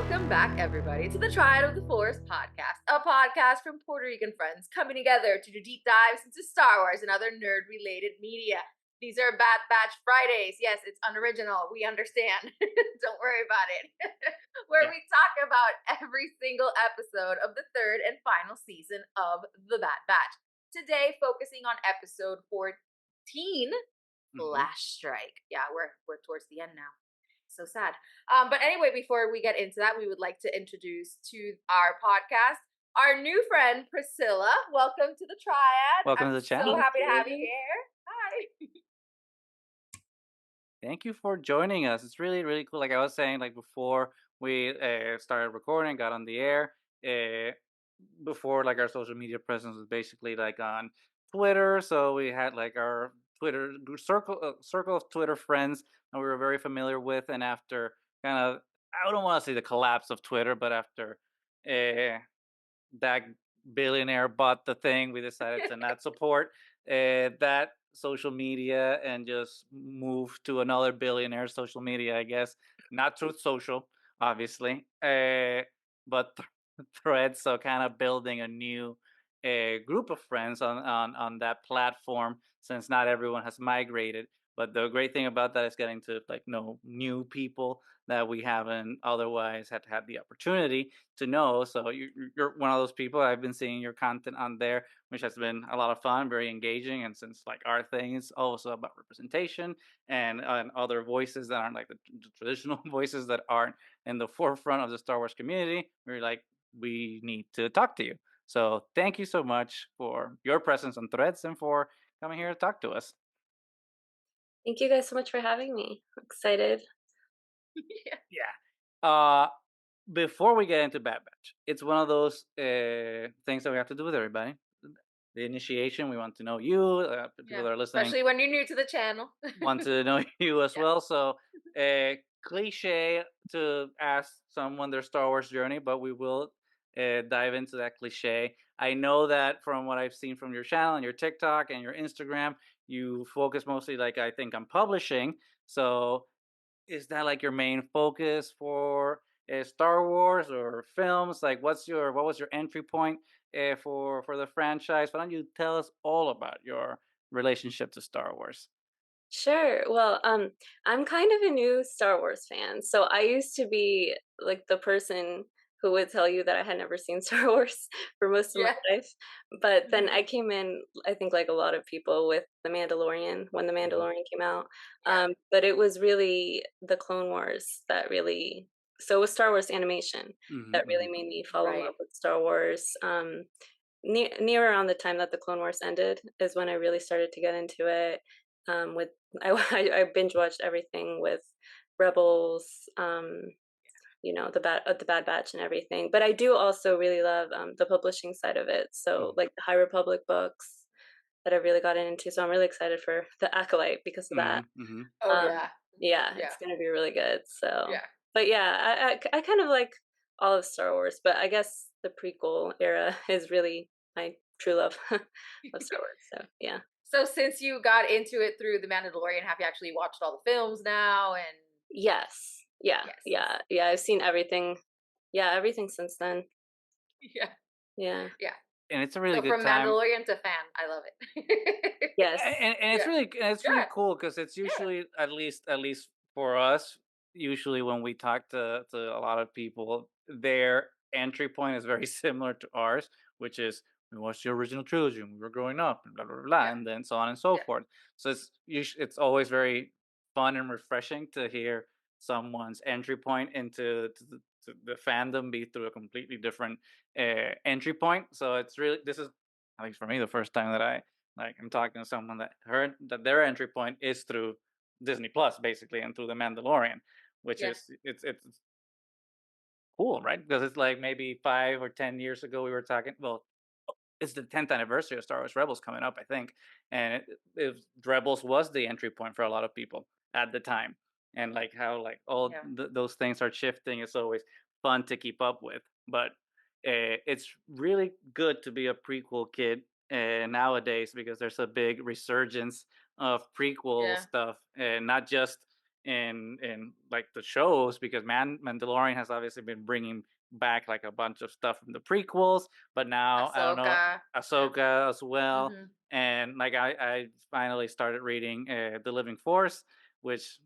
Welcome back, everybody, to the Triad of the Forest podcast, a podcast from Puerto Rican friends coming together to do deep dives into Star Wars and other nerd-related media. These are Bad Batch Fridays. Yes, it's unoriginal. We understand. Don't worry about it. Where we talk about every single episode of the third and final season of The Bad Batch. Today, focusing on episode 14, Flash Strike. Yeah, we're towards the end now. So sad. But anyway, before we get into that, we would like to introduce to our podcast our new friend Priscilla. Welcome to the Triad. Welcome I'm to the channel. so happy to have you here. Hi. Thank you for joining us. It's really, really cool. Like I was saying, like before we started recording, got on the air, uh, before like our social media presence was basically like on Twitter. So we had like our circle of Twitter friends that we were very familiar with. And after kind of, I don't want to say the collapse of Twitter, but after uh, that billionaire bought the thing, we decided to not support that social media and just move to another billionaire social media, I guess. Not Truth Social, obviously, but Threads. So kind of building a new group of friends on that platform, since not everyone has migrated. But the great thing about that is getting to like know new people that we haven't otherwise had the opportunity to know. So you're one of those people. I've been seeing your content on there, which has been a lot of fun, very engaging. And since like our thing is also about representation and other voices that aren't like the traditional voices that aren't in the forefront of the Star Wars community, we're like, we need to talk to you. So thank you so much for your presence on Threads and for coming here to talk to us. Thank you guys so much for having me. I'm excited. Yeah. Yeah. Before we get into Bad Batch, it's one of those things that we have to do with everybody. The initiation. We want to know you. People that are listening Especially when you're new to the channel. want to know you as Yeah. well. So, cliche to ask someone their Star Wars journey, but we will dive into that cliche. I know that from what I've seen from your channel and your TikTok and your Instagram, you focus mostly, like I think, on publishing. So, is that like your main focus for Star Wars or films? Like, what was your entry point for the franchise? Why don't you tell us all about your relationship to Star Wars? Sure. Well, I'm kind of a new Star Wars fan. So I used to be like the person who would tell you that I had never seen Star Wars for most of Yeah. my life. But then Mhm. I came in, I think like a lot of people, with The Mandalorian when The Mandalorian came out. Yeah. But it was really the Clone Wars that really, so it was Star Wars animation that really made me fall in Right. love with Star Wars. Near around the time that the Clone Wars ended is when I really started to get into it. With I binge watched everything with Rebels, the Bad Batch and everything. But I do also really love the publishing side of it. So like the High Republic books that I really got into. So I'm really excited for the Acolyte because of that. Oh Um, yeah. yeah, Yeah. it's gonna be really good. So, Yeah. but yeah, I kind of like all of Star Wars, but I guess the prequel era is really my true love of Star Wars. So yeah. So since you got into it through The Mandalorian, have you actually watched all the films now? And Yes. Yeah. yes. Yeah. Yeah. I've seen everything. Yeah, everything since then. Yeah. Yeah. Yeah. And it's a really So good from time. Mandalorian to fan, I love it. Yes. And Yeah. it's really Yeah. cool because it's Yeah. usually, at least for us, usually when we talk to a lot of people, their entry point is very similar to ours, which is we watched the original trilogy when we were growing up, and blah blah blah, Yeah. and then so on and so Yeah. forth. So it's always very fun and refreshing to hear someone's entry point into to the fandom be through a completely different entry point. So it's really, this is, at least for me, the first time that I'm talking to someone that heard that their entry point is through Disney Plus, basically, and through The Mandalorian, which Yeah. is it's cool, right? Because it's like maybe 5 or 10 years ago we were talking. Well, it's the 10th anniversary of Star Wars Rebels coming up, I think, and Rebels was the entry point for a lot of people at the time, and like how like all Yeah. those things are shifting. It's always fun to keep up with, but it's really good to be a prequel kid nowadays because there's a big resurgence of prequel Yeah. stuff, and not just in like the shows, because Mandalorian has obviously been bringing back like a bunch of stuff from the prequels, but now I don't know, Ahsoka. Yeah. Ahsoka as well. Hmm. And like I finally started reading The Living Force, which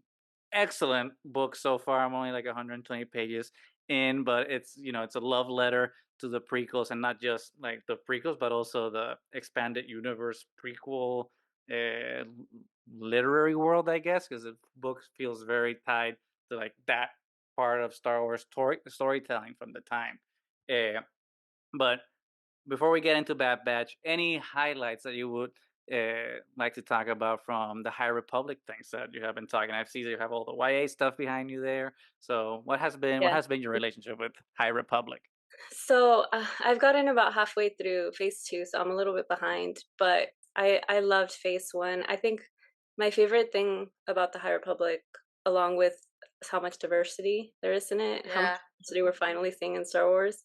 excellent book so far. I'm only like 120 pages in, but it's, it's a love letter to the prequels, and not just like the prequels, but also the expanded universe prequel uh, literary world, I guess, because the book feels very tied to like that part of Star Wars storytelling from the time. Uh, but before we get into Bad Batch, any highlights that you would like to talk about from the High Republic things that you have been talking? I've seen that you have all the YA stuff behind you there. So what Yeah. has been your relationship with High Republic? So I've gotten about halfway through phase two, so I'm a little bit behind. But I loved phase one. I think my favorite thing about the High Republic, along with how much diversity there is in it, how much Yeah. diversity we're finally seeing in Star Wars,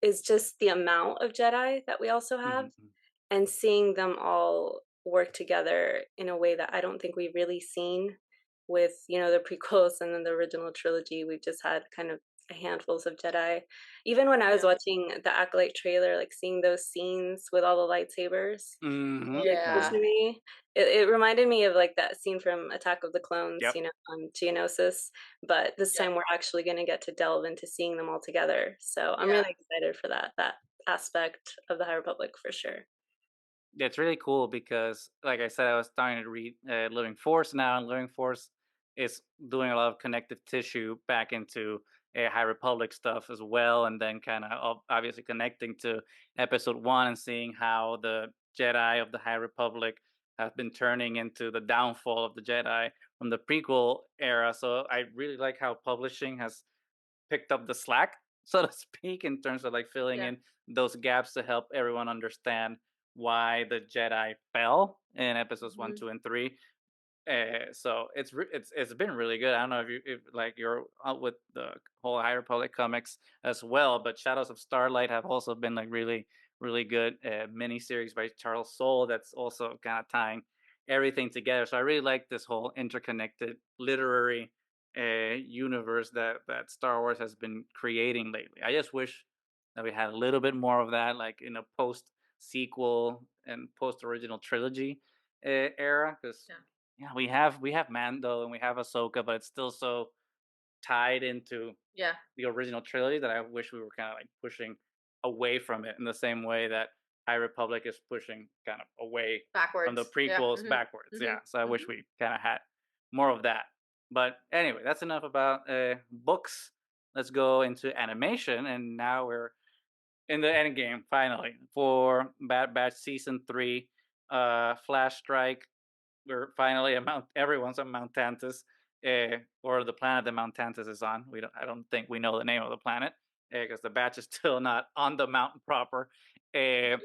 is just the amount of Jedi that we also have, Mhm, and seeing them all work together in a way that I don't think we've really seen with, the prequels and then the original trilogy. We've just had kind of a handfuls of Jedi. Even when I was Yeah. watching the Acolyte trailer, like seeing those scenes with all the lightsabers, mhm, really cool Yeah. to mhm. me. It reminded me of like that scene from Attack of the Clones, Yep. on Geonosis. But this Yep. time we're actually going to get to delve into seeing them all together. So I'm Yeah. really excited for that aspect of the High Republic for sure. Yeah, it's really cool because, like I said, I was starting to read Living Force now, and Living Force is doing a lot of connective tissue back into High Republic stuff as well, and then kind of obviously connecting to Episode One and seeing how the Jedi of the High Republic have been turning into the downfall of the Jedi from the prequel era. So I really like how publishing has picked up the slack, so to speak, in terms of like filling Yeah. in those gaps to help everyone understand why the Jedi fell in episodes one, Hmm. 2, and 3. So it's been really good. I don't know if like you're out with the whole High Republic comics as well, but Shadows of Starlight have also been like really good mini series by Charles Soule that's also kind of tying everything together. So I really like this whole interconnected literary universe that Star Wars has been creating lately. I just wish that we had a little bit more of that, like in a post sequel and post original trilogy era, because Yeah. yeah, we have Mando and we have Ahsoka, but it's still so tied into Yeah. the original trilogy that I wish we were kind of like pushing away from it in the same way that High Republic is pushing kind of away from the Backwards. Yeah. prequels Hmm. backwards. Hmm. Yeah, so I Hmm. wish we kind of had more of that. But anyway, that's enough about books. Let's go into animation, and now we're in the end game finally for Bad Batch season 3. Flash Strike, we're finally at Mount. Everyone's on Mount Tantus, or the planet that Mount Tantus is on. We don't. I don't think we know the name of the planet because the batch is still not on the mountain proper. Uh,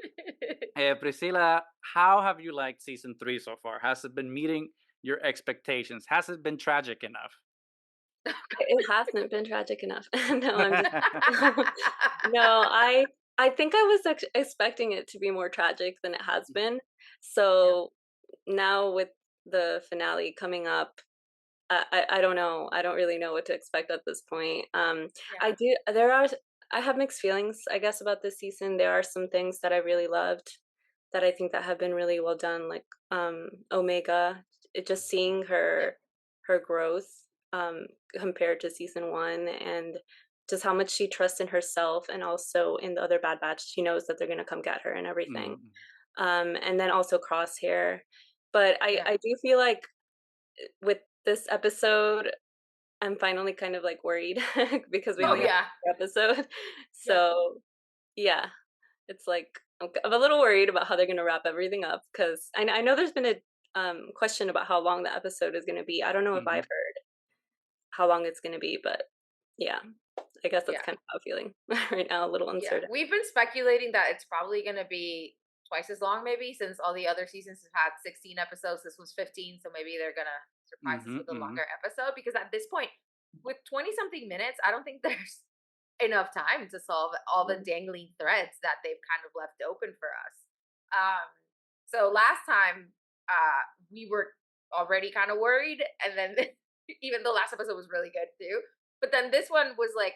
Priscilla, how have you liked season 3 so far? Has it been meeting your expectations? Has it been tragic enough? It hasn't been tragic enough. No, I'm just no, I think I was expecting it to be more tragic than it has been. Yeah. So now with the finale coming up, I don't know. I don't really know what to expect at this point. I Yeah. do. I have mixed feelings, I guess, about this season. There are some things that I really loved that I think that have been really well done, like Omega. Just seeing Yeah. her growth um, compared to season one, and just how much she trusts in herself, and also in the other Bad Batch. She knows that they're gonna come get her and everything. Mhm. And then also Crosshair. But Yeah. I do feel like with this episode, I'm finally kind of like worried because we Oh only have yeah. one episode. Yeah. So yeah, it's like I'm a little worried about how they're gonna wrap everything up because I know there's been a question about how long the episode is gonna be. I don't know if I've Mhm. heard how long it's gonna be, but yeah, I guess that's Yeah. kind of how I'm feeling right now, a little Yeah. uncertain. We've been speculating that it's probably going to be twice as long, maybe, since all the other seasons have had 16 episodes. This was 15. So maybe they're going to surprise us Mhm. with a Mhm. longer episode because at this point, with 20 something minutes, I don't think there's enough time to solve all the Mm. dangling threads that they've kind of left open for us. Um, so last time, we were already kind of worried, and then even though last episode was really good too. But then this one was like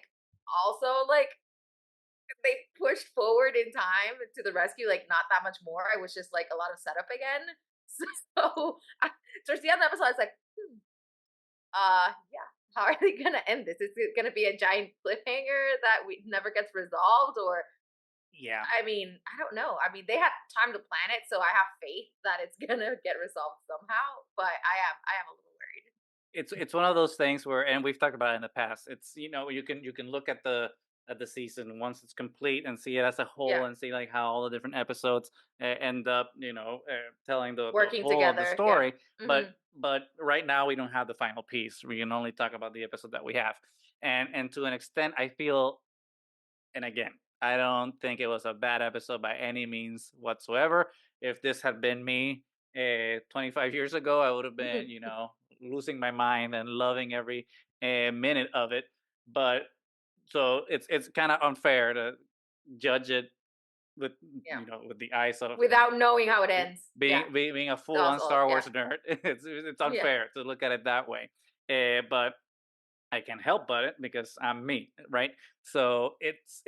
also like they pushed forward in time to the rescue, like not that much more. It was just like a lot of setup again. So towards the end of the episode, I was like, yeah, how are they gonna end this? Is it gonna be a giant cliffhanger that we never gets resolved, or Yeah. I mean, I don't know. I mean, they had time to plan it, so I have faith that it's gonna get resolved somehow. But I am a little worried. It's one of those things where, and we've talked about it in the past. It's, you can look at the season once it's complete and see it as a Yeah, whole and see like how all the different episodes end up, telling the working whole of the together. Yeah. story. Hmm. But right now we don't have the final piece. We can only talk about the episode that we have, and to an extent, I feel, and again, I don't think it was a bad episode by any means whatsoever. If this had been me 25 years ago, I would have been, losing my mind and loving every minute of it. But so it's kind of unfair to judge it with, Yeah. with the eyes of, Without knowing how it ends. Yeah. being a full on Also, Star yeah. Wars nerd. It's Yeah. unfair to look at it that way. But I can't help but it because I'm me, right? So it's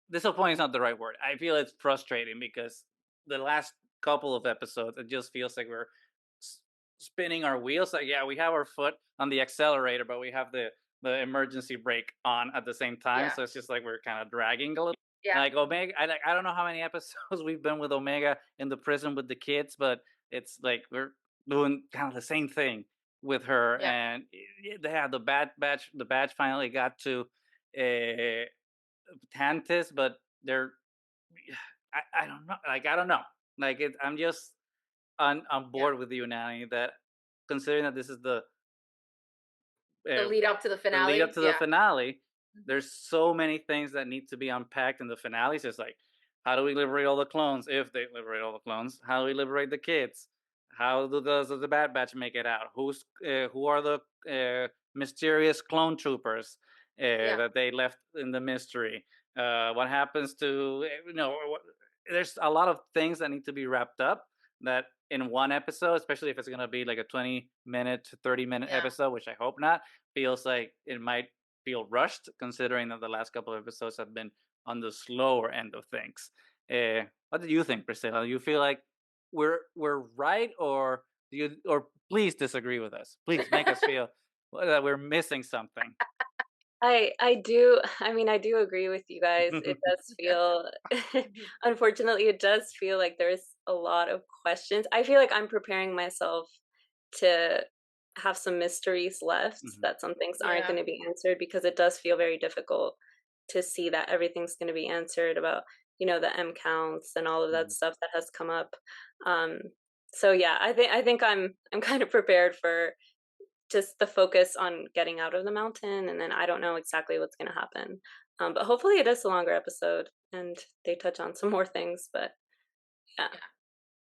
disappointing is not the right word. I feel it's frustrating because the last couple of episodes, it just feels like we're s- spinning our wheels. Like, yeah, we have our foot on the accelerator, but we have the emergency brake on at the same time. Yeah. So it's just like we're kind of dragging a little. Yeah. Like Omega, I don't know how many episodes we've been with Omega in the prison with the kids, but it's like we're doing kind of the same thing with her. Yeah. And yeah, the badge finally got to uh, Tantis, but they're I don't know. Like I don't know. Like I'm just on Yeah. board with you, Nanny. That considering that this is The uh, lead up to the the lead up finale. to the Yeah. finale, Mhm. there's so many things that need to be unpacked in the finale. It's just like, how do we liberate all the clones? If they liberate all the clones, how do we liberate the kids? How does the Bad Batch make it out? Who are the mysterious clone troopers Yeah. that they left in the mystery? What happens to there's a lot of things that need to be wrapped up that in one episode, especially if it's going to be like a 20-minute to 30-minute Yeah. episode, which I hope not, feels like it might feel rushed considering that the last couple of episodes have been on the slower end of things. What do you think, Priscilla? Do you feel like we're right, or or please disagree with us? Please make us feel that we're missing something. I do I mean, I do agree with you guys. It does feel Mhm. unfortunately, it does feel like there's a lot of questions. I feel like I'm preparing myself to have some mysteries left, Mhm, that some things aren't Yeah. gonna be answered because it does feel very difficult to see that everything's gonna be answered about, the M counts and all of that mhm, stuff that has come up. Um, so yeah, I think I'm kind of prepared for just the focus on getting out of the mountain, and then I don't know exactly what's gonna happen. But hopefully it is a longer episode and they touch on some more things, but yeah. Yeah.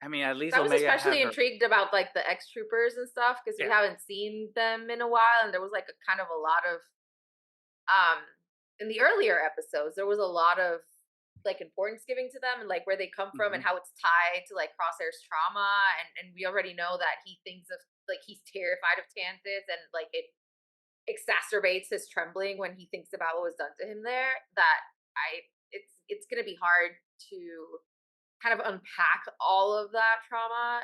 I mean, at least I was Omega especially had her. intrigued about like the X troopers and stuff because we Yeah. haven't seen them in a while, and there was like a kind of a lot of um in the earlier episodes there was a lot of like importance giving to them and like where they come from and Hmm. how it's tied to like Crosshair's trauma, and we already know that he thinks of like he's terrified of Tantis, and like it exacerbates his trembling when he thinks about what was done to him there. That I it's gonna be hard to kind of unpack all of that trauma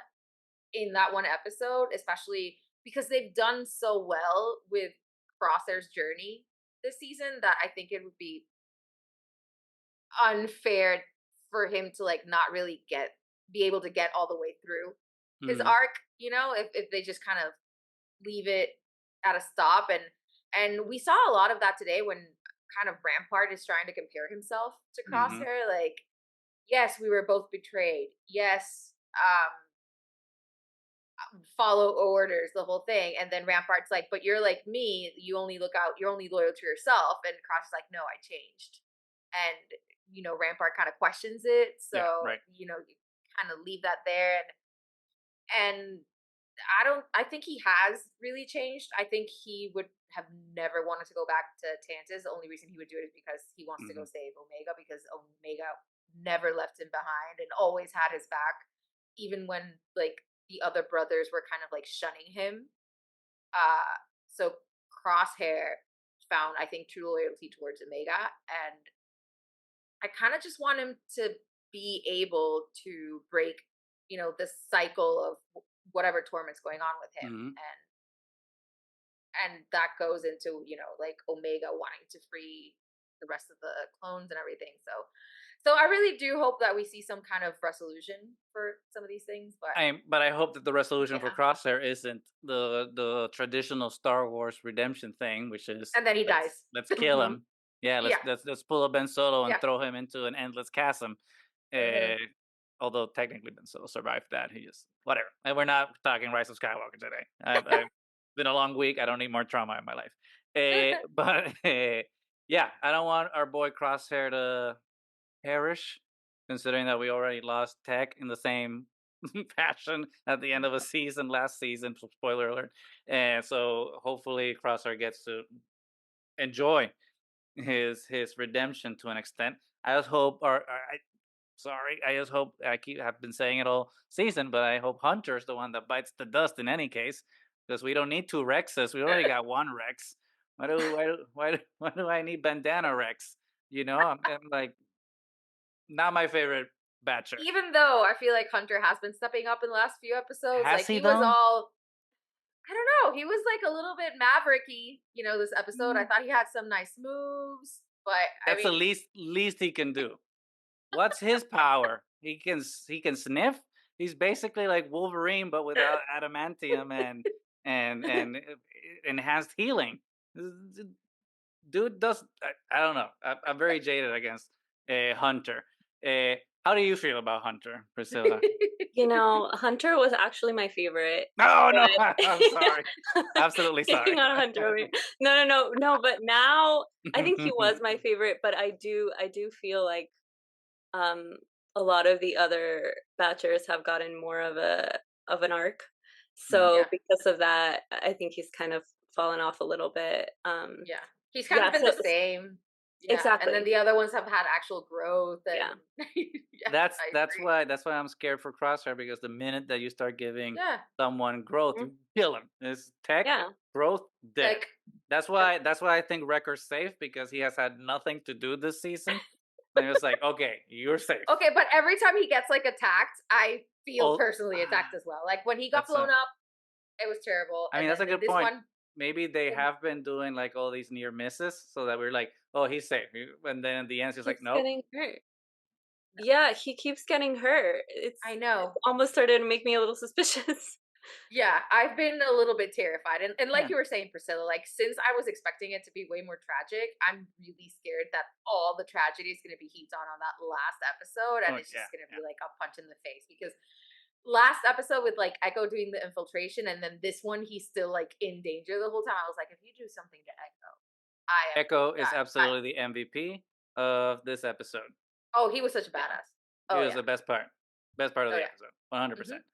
in that one episode, especially because they've done so well with Crosshair's journey this season that I think it would be unfair for him to like not really be able to get all the way through his Hmm. arc, if they just kind of leave it at a stop. And we saw a lot of that today when kind of Rampart is trying to compare himself to Hmm. Crosshair. Like, yes, we were both betrayed. Yes, follow orders, the whole thing. And then Rampart's like, but you're like me, you only look out, you're only loyal to yourself. And Cross is like, no, I changed. And, Rampart kind of questions it. Yeah. So, Right. you kind of leave that there. And I think he has really changed. I think he would have never wanted to go back to Tantus. The only reason he would do it is because he wants to go Hmm. save Omega, because Omega never left him behind and always had his back, even when like the other brothers were kind of like shunning him. So Crosshair found, I think, true loyalty towards Omega, and I kind of just want him to be able to break, this cycle of whatever torment's going on with him, Hmm. and that goes into, like Omega wanting to free the rest of the clones and everything. So I really do hope that we see some kind of resolution for some of these things, but But I hope that the resolution for yeah. Crosshair isn't the traditional Star Wars redemption thing, which is And then he dies. let's kill Mhm. him. Yeah, Yeah. let's pull a Ben Solo and Yeah. throw him into an endless chasm. Mhm. Uh, Although technically Ben Solo survived that, he just whatever. And we're not talking Rise of Skywalker today. I've been a long week. I don't need more trauma in my life. But yeah, I don't want our boy Crosshair to perish, considering that we already lost Tech in the same fashion at the end of a season last season. So spoiler alert. And so hopefully Crosshair gets to enjoy his redemption to an extent. I just hope, I just hope I've been saying it all season, but I hope Hunter's the one that bites the dust in any case, because we don't need two Rexes. We already got one Rex. Why do I need bandana Rex? I'm like not my favorite Batcher. Even though I feel like Hunter has been stepping up in the last few episodes, Has like he he was though? all, I don't know, he was like a little bit mavericky, this episode. I Mm, thought he had some nice moves, but I That's the mean, least he can do. What's his power? He can sniff. He's basically like Wolverine, but without adamantium and enhanced healing. Dude does. I don't know. I'm very jaded against Hunter. How do you feel about Hunter, Priscilla? You know, Hunter was actually my favorite, No, no, I'm sorry. but Absolutely sorry. picking on Hunter over here. No, but now I think he was my favorite, but I do feel like um a lot of the other Batchers have gotten more of an arc. Mhm. So yeah, because of that, I think he's kind of fallen off a little bit. yeah, he's kind Yeah, of been so the same. Yeah, and then exactly. the other ones have had actual growth, Yeah. and yeah, That's I that's agree. why that's why I'm scared for Crosshair, because the minute that you start giving Yeah, someone growth, Mhm. you kill him. It's tech Yeah. growth dead. like That's why I think Wrecker's safe, because he has had nothing to do this season. And it's like, okay, you're safe. okay, but every time he gets like attacked, I feel Oh, personally attacked as well. Like when he got that's blown up, it was terrible, I mean and that's then a good this point. one, Maybe they oh, have been doing like all these near misses, so that we're like, oh, he's safe. And then at the end, it's just like, Keeps nope. getting hurt. Yeah, he keeps getting hurt. I It's know. almost started to make me a little suspicious. Yeah, I've been a little bit terrified. And like Yeah. you were saying, Priscilla, like since I was expecting it to be way more tragic, I'm really scared that all the tragedy is going to be heaped on that last episode, and Oh it's yeah. just going to Yeah. be like a punch in the face, because last episode with like Echo doing the infiltration, and then this one he's still like in danger the whole time. I was like, if you do something to Echo, I am Echo is done. I, absolutely the MVP of this episode. oh, he was such a Yeah. badass. He Oh was yeah. the best part of Oh the yeah. episode, 100%. Hmm.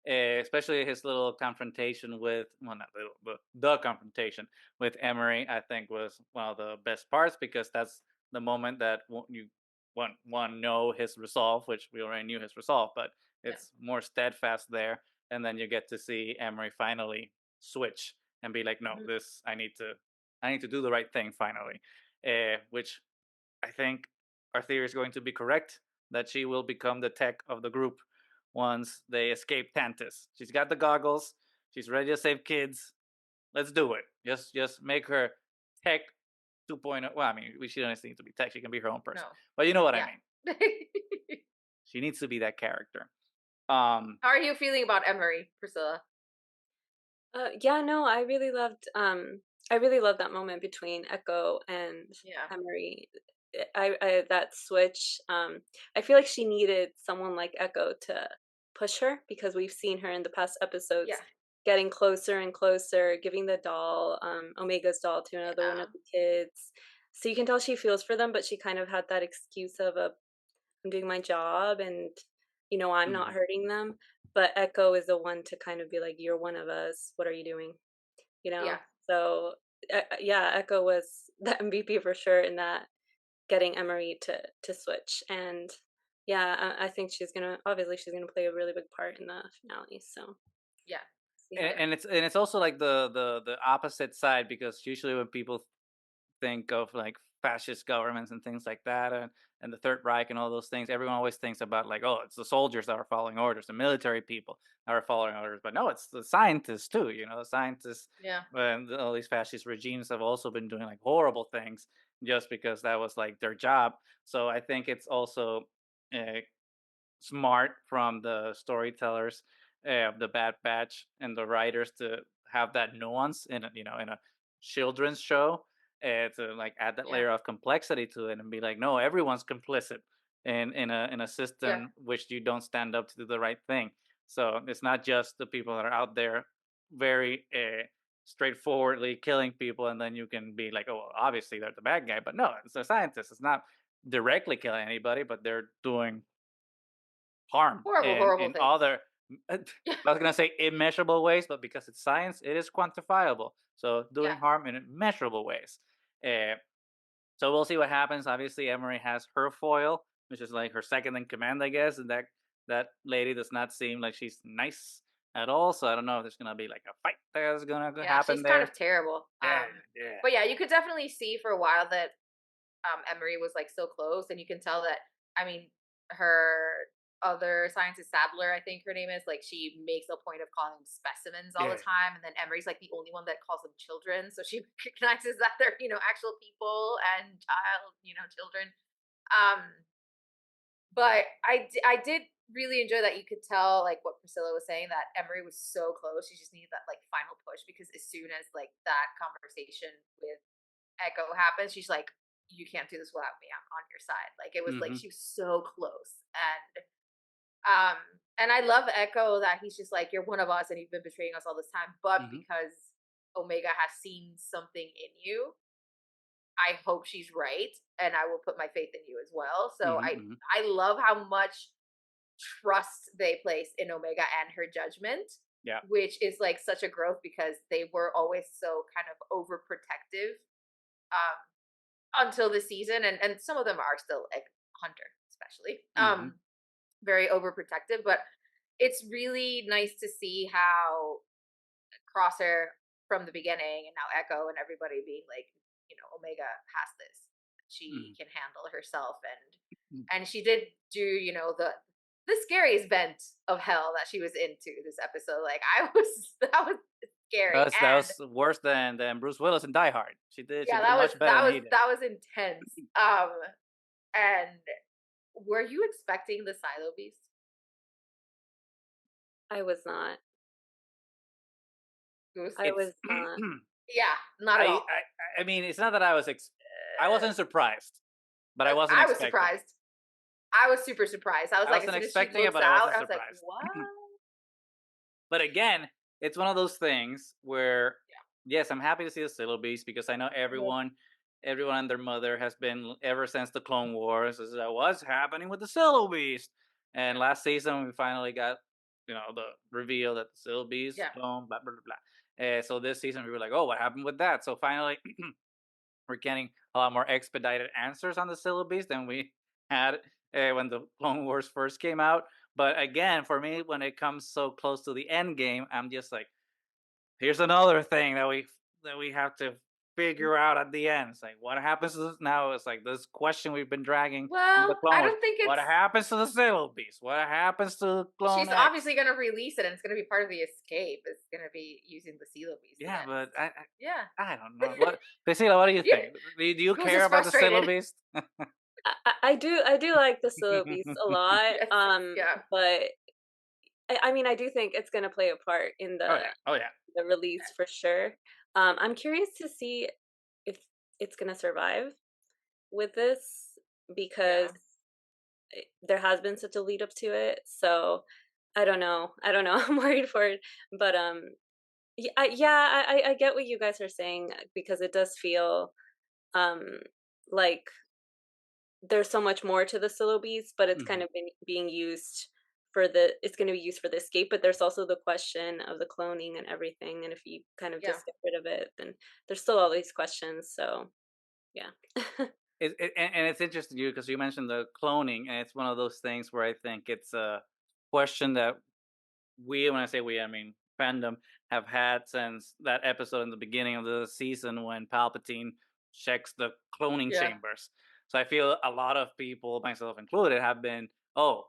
Especially his little confrontation with, well, not little, but the confrontation with Emery, I think was one of the best parts, because that's the moment that you one know his resolve, which we already knew his resolve, but Yeah. it's more steadfast there, and then you get to see Emery finally switch and be like, no, Hmm. this I need to do the right thing finally, which I think our theory is going to be correct, that she will become the tech of the group once they escape Tantus. She's got the goggles. She's ready to save kids. Let's do it. Just make her tech 2.0. Well, I mean, she doesn't need to be tech. She can be her own person. No. But you know what I Yeah. mean. She needs to be that character. How are you feeling about Emery, Priscilla? Yeah, no, I really loved that moment between Echo and Yeah. Emery. I that switch. I feel like she needed someone like Echo to push her, because we've seen her in the past episodes Yeah. getting closer and closer, giving the doll, Omega's doll, to another one of Yeah. the kids. So you can tell she feels for them, but she kind of had that excuse of I'm doing my job, and I'm not Mhm. hurting them. But Echo is the one to kind of be like, you're one of us, what are you doing? you Yeah. know so yeah, Echo was the MVP for sure in that, getting Emery to switch. And yeah, I think she's gonna play a really big part in the finale, so Yeah. Yeah. and it's also like the opposite side, because usually when people think of like fascist governments and things like that, and the Third Reich and all those things, everyone always thinks about like, oh, it's the soldiers that are following orders, the military people that are following orders. But no, it's the scientists too. You know, the scientists Yeah. and all these fascist regimes have also been doing like horrible things just because that was like their job. So I think it's also uh, smart from the storytellers, the Bad Batch, and the writers to have that nuance in a, in a children's show, to like add that Yeah. layer of complexity to it and be like, no, everyone's complicit in a Yeah. system which you don't stand up to do the right thing. So it's not just the people that are out there very straightforwardly killing people, and then you can be like, oh, well, obviously they're the bad guy. But no, it's a scientist. It's not directly killing anybody, but they're doing harm Horrible, horrible in things. other I Yeah. was gonna say immeasurable ways, but because it's science, it is quantifiable. So Yeah. doing harm in immeasurable ways. Uh, so we'll see what happens. Obviously, Emery has her foil, which is like her second in command, I guess, and that lady does not seem like she's nice at all. So I don't know if there's gonna be like a fight that's gonna Yeah. happen She's kind there. of terrible. Yeah, yeah. But yeah, you could definitely see for a while that Emery was like so close, and you can tell that. I mean, her other scientist Sadler, I think her name is, like she makes a point of calling them specimens all the Yeah. time, and then Emery's like the only one that calls them children, so she recognizes that they're actual people and children. Um, but I did really enjoy that you could tell like what Priscilla was saying, that Emery was so close. She just needed that like final push, because as soon as like that conversation with Echo happens, she's like, "You can't do this without me. I'm on your side." Like it was like Mm-hmm. she was so close, and I love Echo that he's just like, "You're one of us, and you've been betraying us all this time." But Mm-hmm. because Omega has seen something in you, I hope she's right, and I will put my faith in you as well. So Mm-hmm. I Mm-hmm. I love how much trust they place in Omega and her judgment, Yeah. which is like such a growth, because they were always so kind of overprotective until this season, and some of them are still like Hunter, especially Mm-hmm. very overprotective. But it's really nice to see how Crosshair from the beginning, and now Echo and everybody being like, Omega has this. She can handle herself, Mm-hmm. and she did do the scariest vent of hell that she was into this episode. Like I was that was scary. That And was worse than Bruce Willis in Die Hard. She yeah, did it that was much better that than was he did. that was intense. And were you expecting the Silo Beast? I was not. Goose? I It's was not. Yeah, not at all. I mean, it's not that I wasn't surprised, but I wasn't I was expecting it. surprised. I was super surprised. I was I like, as wasn't soon as she expecting it, looks but I out, wasn't I was like, surprised. what? But again, it's one of those things where, Yeah. yes, I'm happy to see the Silo Beast, because I know Yeah. everyone and their mother has been ever since the Clone Wars. Is that what's happening with the Silo Beast? And last season we finally got the reveal that the Silo Beast Yeah. clone, blah blah blah blah. So this season we were like, oh, what happened with that? So finally we're getting a lot more expedited answers on the Silo Beast than we had when the Clone Wars first came out. But again, for me, when it comes so close to the end game, I'm just like, here's another thing that we have to figure out at the end. It's like, what happens to this now? It's like this question we've been dragging in the Well, Clone I Wars. don't think What it's. happens to the Silo Beast? What happens to Well, Clone she's X? obviously going to release it, and it's going to be part of the escape. It's going to be using the Silo Beast Yeah, but against. Yeah. I don't know. What, Priscilla, what do you Yeah. think? Do you Goose care is about the Silo frustrated. Beast? I do like the Solo Beast a lot. Yes. Yeah. But I mean, I do think it's gonna play a part in Oh the yeah. Oh yeah. the release for sure. I'm curious to see if it's gonna survive with this, because Yeah. there has been such a lead up to it. So I don't know. I don't know. I'm worried for it. But I get what you guys are saying, because it does feel um like there's so much more to the Silo Beast, but it's kind Mhm. of being used it's going to be used for the escape. But there's also the question of the cloning and everything, and if you kind of Yeah. just get rid of it, then there's still all these questions. So yeah. And it's interesting you because you mentioned the cloning, and it's one of those things where I think it's a question that when I say we, I mean fandom have had since that episode in the beginning of the season when Palpatine checks the cloning Yeah. chambers. So I feel a lot of people, myself included, have been, oh,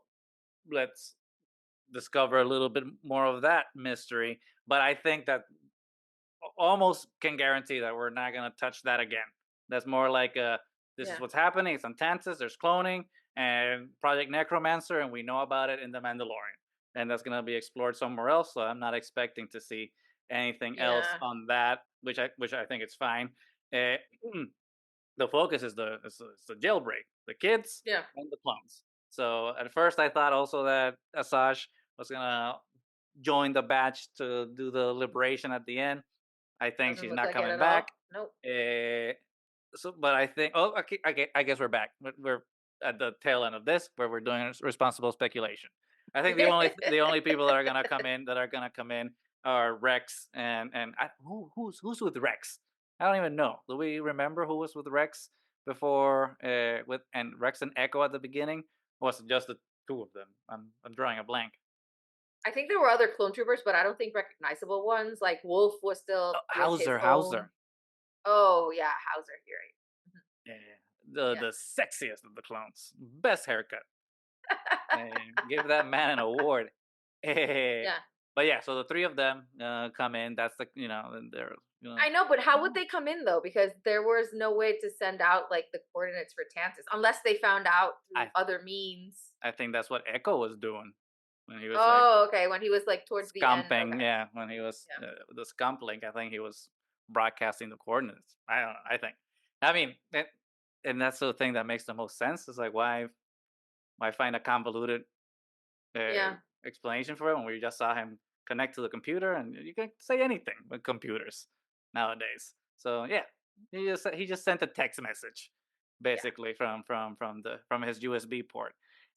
let's discover a little bit more of that mystery. But I think that almost can guarantee that we're not going to touch that again. That's more like this is Yeah. what's happening. It's on Tantus. There's cloning and Project Necromancer, and we know about it in the Mandalorian, and that's going to be explored somewhere else. So I'm not expecting to see anything else Yeah. on that, which I think it's fine. Uh, the focus is the jailbreak, the kids Yeah. and the clones. So at first I thought also that Asajj was gonna join the batch to do the liberation at the end. I think Doesn't she's look not like it coming at back. all. Nope. Eh, but I think, oh, okay, I guess we're back. We're at the tail end of this, where we're doing responsible speculation. I think the only people that are gonna come in are Rex and who's with Rex? I don't even know. Do we remember who was with Rex before? With and Rex and Echo at the beginning, or was it just the two of them? I'm drawing a blank. I think there were other clone troopers, but I don't think recognizable ones. Like Wolf was still Oh, with his own. Hauser. Oh yeah, Hauser. You're right. Mhm. Yeah, the Yeah. sexiest of the clones, best haircut. Give that man an award. Eh, Yeah. but yeah, so the three of them come in. That's and they're I know, but how would they come in though? Because there was no way to send out like the coordinates for Tantus unless they found out through I other means. I think that's what Echo was doing when he was like Oh, okay. When he was like towards the end. scumping. Okay. Yeah, when he was Yeah. the scump link. I think he was broadcasting the coordinates. I don't know. I think. I mean, and that's the thing that makes the most sense. Is like why find a convoluted uh, Yeah. explanation for it when we just saw him connect to the computer, and you can say anything with computers nowadays. So yeah, he just sent a text message Yeah. basically from his USB port.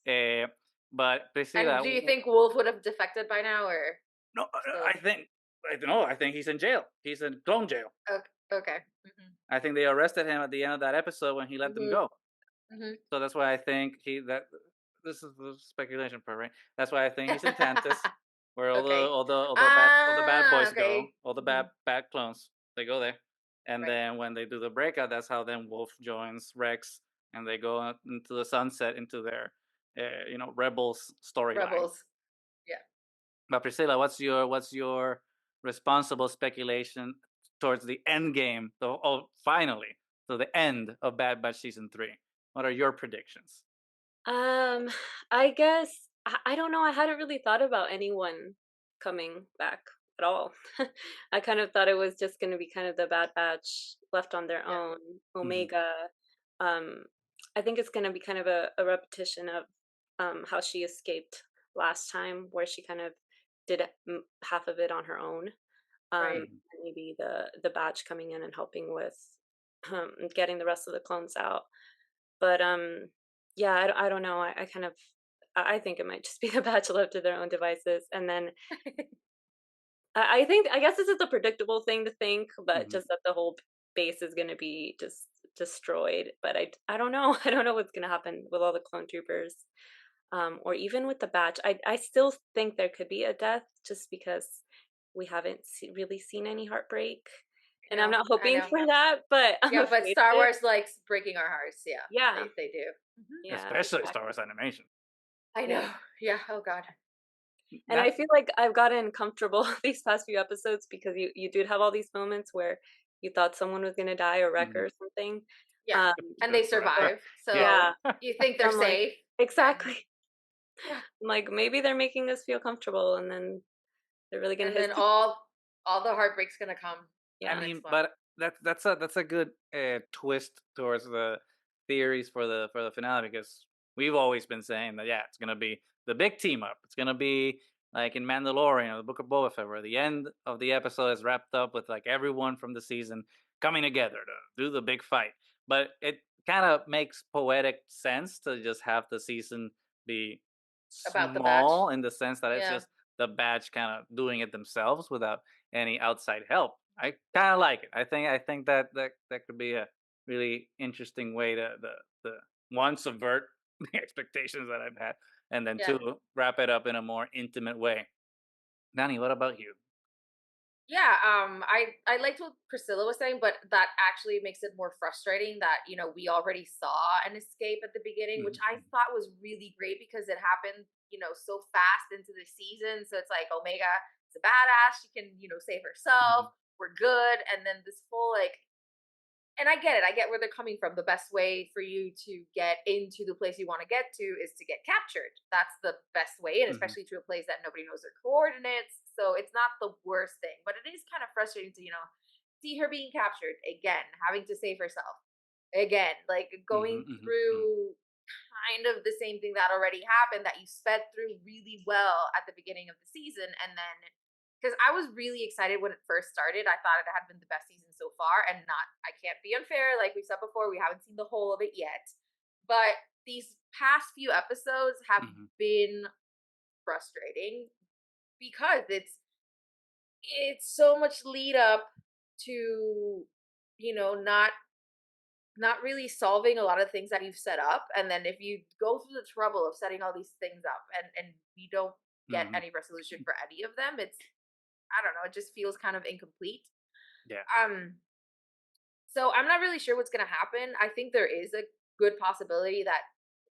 Uh, but And Priscilla, do you think Wolf would have defected by now or no, still? I don't know. I think he's in jail. He's in clone jail. Okay. Okay. I think they arrested him at the end of that episode when he let them Hmm. go. Hmm. So that's why I think this is the speculation part, right? That's why I think he's in Tantus, where all the Okay. bad boys go, Okay. all the Hmm. bad clones, they go there, and Right. then when they do the breakout, that's how then Wolf joins Rex, and they go out into the sunset into their rebels storyline. Rebels. Yeah. But Priscilla, what's your responsible speculation towards the end game? So, oh, finally, to the end of Bad Batch season 3. What are your predictions? Um, I guess I don't know. I hadn't really thought about anyone coming back at all. I kind of thought it was just going to be kind of the Bad Batch left on their Yeah. own. Mhm. Omega. Um, I think it's going to be kind of a repetition of how she escaped last time, where she kind of did half of it on her own. Right. Mhm. Maybe the Batch coming in and helping with getting the rest of the clones out. But yeah, I don't know. I kind of I think it might just be the Batch left to their own devices, and then I think I guess this is a predictable thing to think, but Mhm. just that the whole base is going to be just destroyed. But I don't know. I don't know what's going to happen with all the clone troopers, or even with the Batch. I still think there could be a death just because we haven't really seen any heartbreak, I and I'm know. not I hoping know. for that, but I'm Yeah, but afraid Star of it. Wars likes breaking our hearts. Yeah, Yeah, they do. yeah, Especially Star exactly. Wars animation. I know. Yeah. Oh God. And I That feel like I've gotten comfortable these past few episodes because you did have all these moments where you thought someone was gonna die or wreck Mhm. or something. Yeah, Um, and they That's right. but survive. Yeah. So yeah, you think so they're I'm like, safe, and exactly. yeah, I'm like maybe they're making us feel comfortable, and then they're really gonna and hit. then all the heartbreak's gonna come in I the Yeah, mean, next one. but that's a good twist towards the theories for the finale, because we've always been saying that, yeah, it's gonna be the big team up. It's gonna be like in Mandalorian or the Book of Boba Fett, where the end of the episode is wrapped up with like everyone from the season coming together to do the big fight. But it kind of makes poetic sense to just have the season be About the batch. small, in the sense that it's Yeah, just the batch kind of doing it themselves without any outside help. I kind of like it. I think that could be a really interesting way to the one, subvert the expectations that I've had, and then yeah. two, wrap it up in a more intimate way. Danny, what about you? Yeah, I liked what Priscilla was saying, but that actually makes it more frustrating that, we already saw an escape at the beginning, which I Mhm, thought was really great because it happened, so fast into the season. So it's like Omega is a badass, she can, save herself, mhm, we're good. And then this full like, and I get it. I get where they're coming from. The best way for you to get into the place you want to get to is to get captured. That's the best way, and mhm, especially to a place that nobody knows their coordinates. So it's not the worst thing, but it is kind of frustrating to, see her being captured again, having to save herself again, like mhm, going mhm, mhm, through kind of the same thing that already happened that you sped through really well at the beginning of the season. And then because I was really excited when it first started. I thought it had been the best season so far, and not, I can't be unfair. Like we said before, we haven't seen the whole of it yet. But these past few episodes have mhm, been frustrating because it's so much lead up to, not really solving a lot of things that you've set up. And then if you go through the trouble of setting all these things up and you don't get mhm. any resolution for any of them, it's, I don't know, it just feels kind of incomplete. Yeah. Um so I'm not really sure what's going to happen. I think there is a good possibility that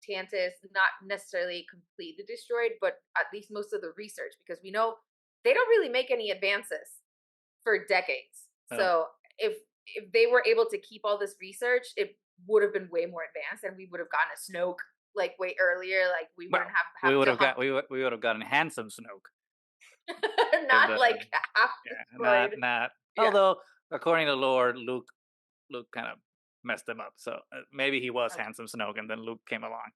Tantus not necessarily completely destroyed, but at least most of the research, because we know they don't really make any advances for decades. Oh, So if they were able to keep all this research, it would have been way more advanced, and we would have gotten a Snoke like way earlier. Like we wouldn't well, have to hump, we would have gotten handsome Snoke if not the like half yeah, destroyed. not Yeah. although according to lore, Luke kind of messed him up. So maybe he was Okay. handsome Snoke, and then Luke came along.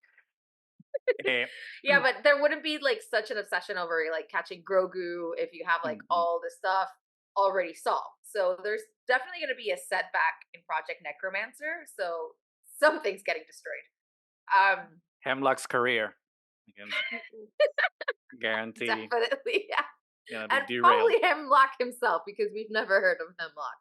Eh, Yeah, but there wouldn't be like such an obsession over like catching Grogu if you have like mhm. all the stuff already solved. So there's definitely going to be a setback in Project Necromancer. So something's getting destroyed. Um, Hemlock's career, I can guarantee, definitely, yeah, gonna be and derailed. probably Hemlock himself because we've never heard of Hemlock.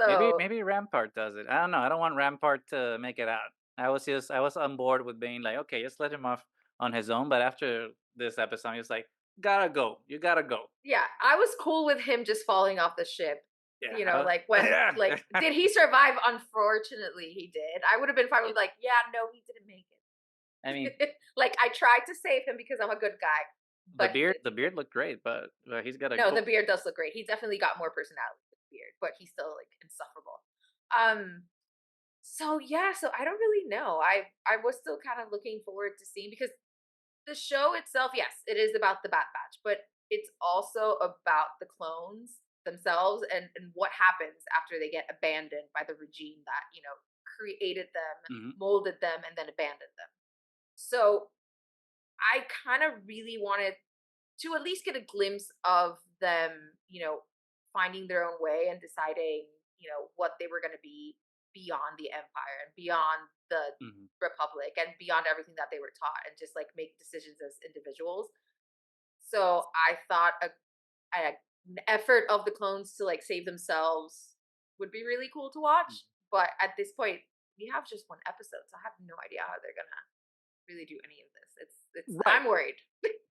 Maybe So maybe Rampart does it. I don't know. I don't want Rampart to make it out. I was on board with being like, okay, just let him off on his own. But after this episode, he's like, gotta go. You gotta go. yeah, I was cool with him just falling off the ship. Yeah. Like when, Yeah. like, did he survive? Unfortunately, he did. I would have been fine with like, yeah, no, he didn't make I mean, it. Like I tried to save him because I'm a good guy, but he didn't. the beard looked great, but he's got a No, cool. the beard does look great. He definitely got more personality with the beard, but he's still like insufferable. Um, so yeah, so I don't really know. I was still kind of looking forward to seeing, because the show itself, yes, it is about the Bad Batch, but it's also about the clones themselves, and what happens after they get abandoned by the regime that, created them, Mhm, molded them, and then abandoned them. So I kind of really wanted to at least get a glimpse of them, finding their own way and deciding, what they were going to be beyond the empire and beyond the mhm. republic and beyond everything that they were taught, and just like make decisions as individuals. So I thought an effort of the clones to like save themselves would be really cool to watch. But at this point, we have just one episode, so I have no idea how they're gonna really do any of this. It's Right. I'm worried.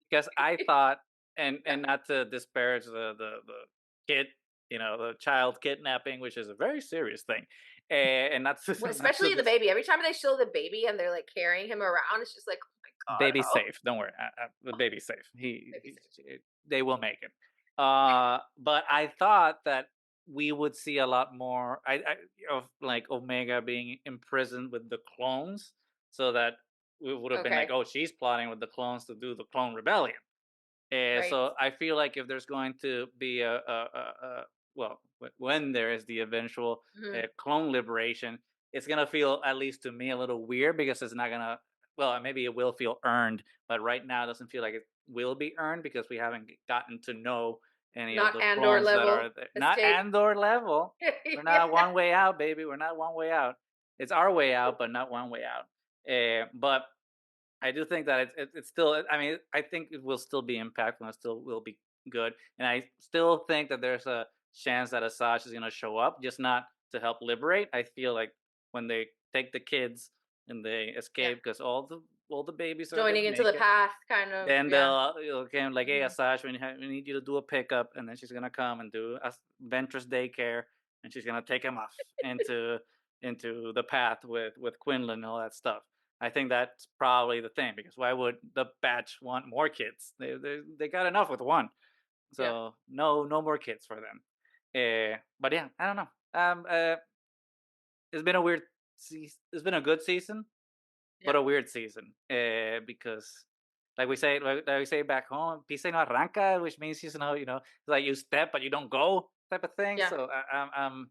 Because I thought, Yeah. and not to disparage the kid, the child kidnapping, which is a very serious thing, and not to Well, not to especially the this baby. Every time they show the baby and they're like carrying him around, it's just like, oh my god, baby's how safe. Don't worry, the oh, baby's safe. baby safe. They will make it. But I thought that we would see a lot more of like Omega being imprisoned with the clones, so that we would have been like, Okay, oh, she's plotting with the clones to do the clone rebellion. right. So I feel like if there's going to be a well, when there is the eventual Hmm. clone liberation, it's gonna feel, at least to me, a little weird because it's not gonna. Well, maybe it will feel earned, but right now it doesn't feel like it will be earned because we haven't gotten to know any of Not the Andor clones that are level there. Not escape. Andor level. We're Yeah. not one way out, baby. We're not one way out. It's our way out, but not one way out. But I do think that it's still. I mean, I think it will still be impactful and it still will be good. And I still think that there's a chance that Asajj is going to show up, just not to help liberate. I feel like when they take the kids and they Yeah. escape, because all the babies are gonna Joining into make the it. path, kind of. Then Yeah. they'll come like, hey, Mhm. Asash, we need you to do a pickup, and then she's gonna come and do a Ventress daycare, and she's gonna take him off into the path with Quinlan and all that stuff. I think that's probably the thing because why would the batch want more kids? They got enough with one, Yeah. so no more kids for them. But yeah, I don't know. It's been a weird season. It's been a good season, but Yeah. a weird season because like we say back home, pisa y no arranca, which means it's like you step but you don't go type of thing. Yeah. So I'm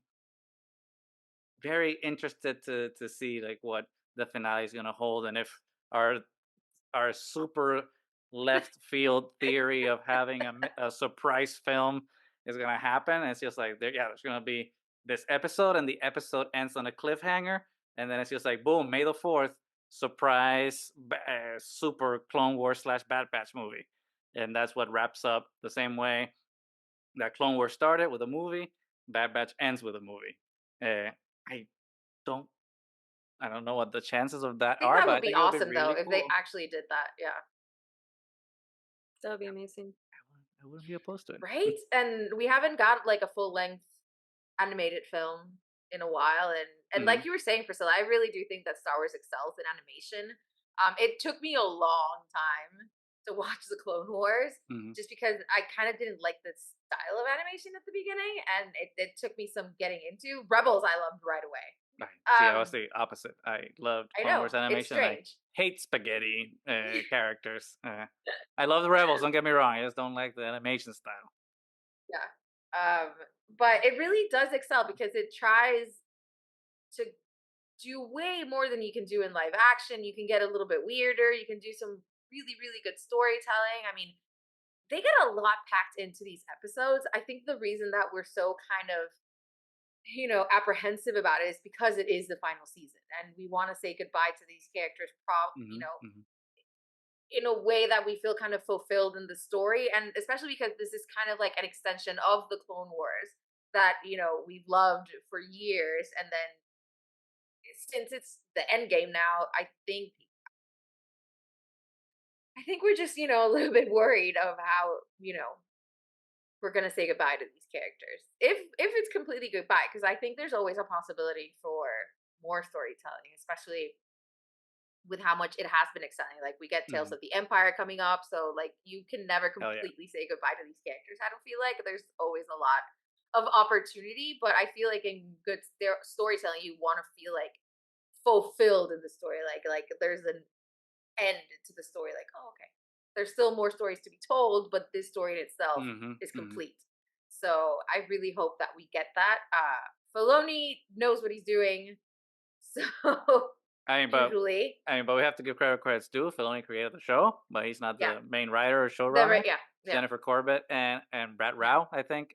very interested to see like what the finale is gonna hold and if our super left field theory of having a surprise film is gonna happen. It's just like there's gonna be this episode, and the episode ends on a cliffhanger, and then it's just like boom, May the 4th, surprise, super Clone Wars slash Bad Batch movie, and that's what wraps up the same way that Clone Wars started with a movie. Bad Batch ends with a movie. I don't I don't know what the chances of that I think are, that but would I be think it would be awesome though really if they cool. actually did that. Yeah. That would be amazing. I wouldn't be opposed to it. Right? And we haven't got like a full length animated film in a while, and Hmm. like you were saying, Priscilla, I really do think that Star Wars excels in animation. It took me a long time to watch the Clone Wars Hmm. just because I kind of didn't like the style of animation at the beginning, and it took me some getting into. Rebels I loved right away. Right. See, I was um the opposite. I loved I Clone know Wars it's animation. I strange. hate spaghetti characters. I love the Rebels. Don't get me wrong. I just don't like the animation style. Yeah. But it really does excel because it tries to do way more than you can do in live action. You can get a little bit weirder. You can do some really, really good storytelling. I mean, they get a lot packed into these episodes. I think the reason that we're so kind of, apprehensive about it is because it is the final season and we want to say goodbye to these characters, Hmm. Hmm. in a way that we feel kind of fulfilled in the story. And especially because this is kind of like an extension of the Clone Wars that, we've loved for years. And then since it's the end game now, I think we're just, a little bit worried of how, we're gonna say goodbye to these characters. If it's completely goodbye, because I think there's always a possibility for more storytelling, especially with how much it has been excelling. Like we get Tales Hmm. of the Empire coming up, so like you can never Hell yeah. completely say goodbye to these characters. I don't feel like there's always a lot of opportunity, but I feel like in good storytelling, you want to feel like fulfilled in the story. Like there's an end to the story. Like, oh, okay, there's still more stories to be told, but this story in itself Hmm. is Hmm. complete. So I really hope that we get that. Filoni knows what he's doing, so I mean, but usually, but we have to give credit where credit's due. Filoni created the show, but he's not yeah, the main writer or never, showrunner. yeah, yeah, Jennifer Corbett and Brad Rao, I think.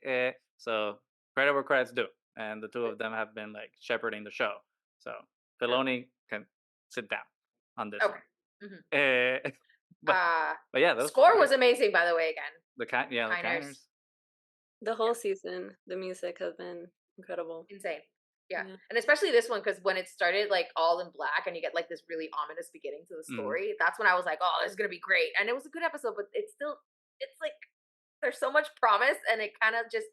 So credit where credit's due, and the two of them have been like shepherding the show. So true. Filoni can sit down on this Okay. one. Hmm. Uh, but Uh, but yeah, those Score was amazing, by the way. Again, the Kiners, Kiners. The yeah, whole season, the music has been incredible. insane. Yeah, Yeah. and especially this one because when it started like all in black and you get like this really ominous beginning to the Hmm. story, that's when I was like, oh, this is gonna be great. And it was a good episode, but it's like there's so much promise and it kind of just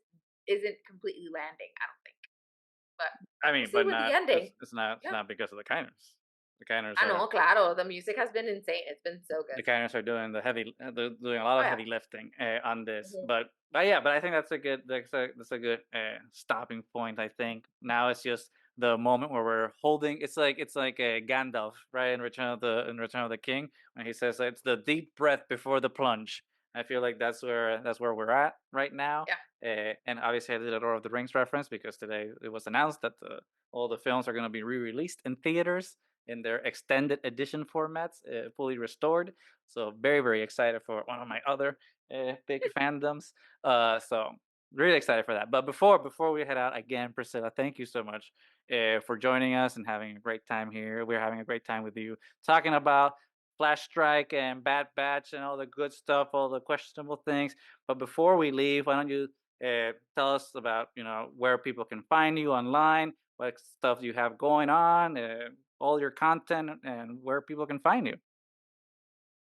isn't completely landing. I don't think, but I we'll mean, see but with the not ending. it's Yeah, not because of the Kiners. The Kiners I are know, claro. The music has been insane. It's been so good. the Kiners are doing they're doing a lot Oh of yeah. heavy lifting on this. Mhm. But yeah, but I think that's a good stopping point. I think now it's just the moment where we're holding. It's like a Gandalf, right, in Return of the King, when he says it's the deep breath before the plunge. I feel like that's where we're at right now. Yeah. And obviously, I did a Lord of the Rings reference because today it was announced that all the films are going to be re-released in theaters in their extended edition formats, fully restored. So very excited for one of my other big fandoms. So really excited for that. But before we head out again, Priscilla, thank you so much for joining us and having a great time here. We're having a great time with you talking about Flash Strike and Bad Batch and all the good stuff, all the questionable things. But before we leave, why don't you tell us about where people can find you online, what stuff you have going on, all your content, and where people can find you.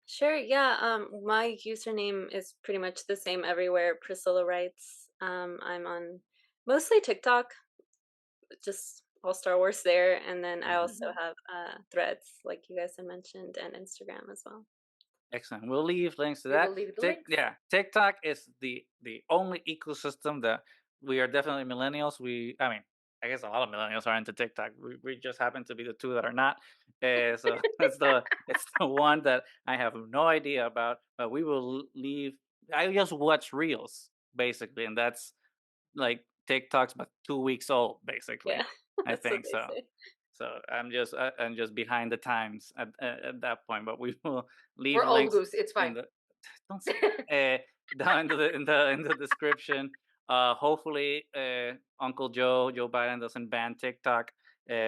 Sure, yeah. My username is pretty much the same everywhere. Priscilla writes. I'm on mostly TikTok, just all Star Wars there, and then I Mhm. also have Threads, like you guys had mentioned, and Instagram as well. Excellent. We'll leave links to We will that. leave the links. Yeah, TikTok is the only ecosystem that we are definitely millennials. I mean, I guess a lot of millennials are into TikTok. We just happen to be the two that are not. So it's the one that I have no idea about. But we will leave. I just watch reels basically, and that's like TikTok's but 2 weeks old, Yeah, basically. I that's what think they so. say. So I'm just behind the times at that point. But we will leave We're old, links Goose. It's in fine. the don't say that. Down in the description. Hopefully, Uncle Joe Biden doesn't ban TikTok,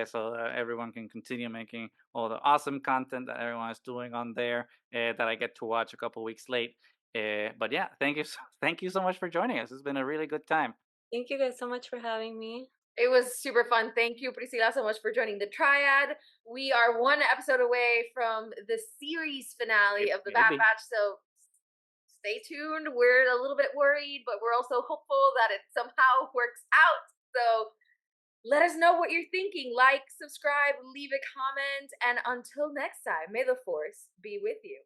so everyone can continue making all the awesome content that everyone is doing on there. That I get to watch a couple weeks late. But yeah, thank you so much for joining us. It's been a really good time. Thank you guys so much for having me. It was super fun. Thank you, Priscilla, so much for joining the Triad. We are one episode away from the series finale of the Bad Maybe. Batch, so stay tuned. We're a little bit worried, but we're also hopeful that it somehow works out. So let us know what you're thinking. Like, subscribe, leave a comment, and until next time, may the Force be with you.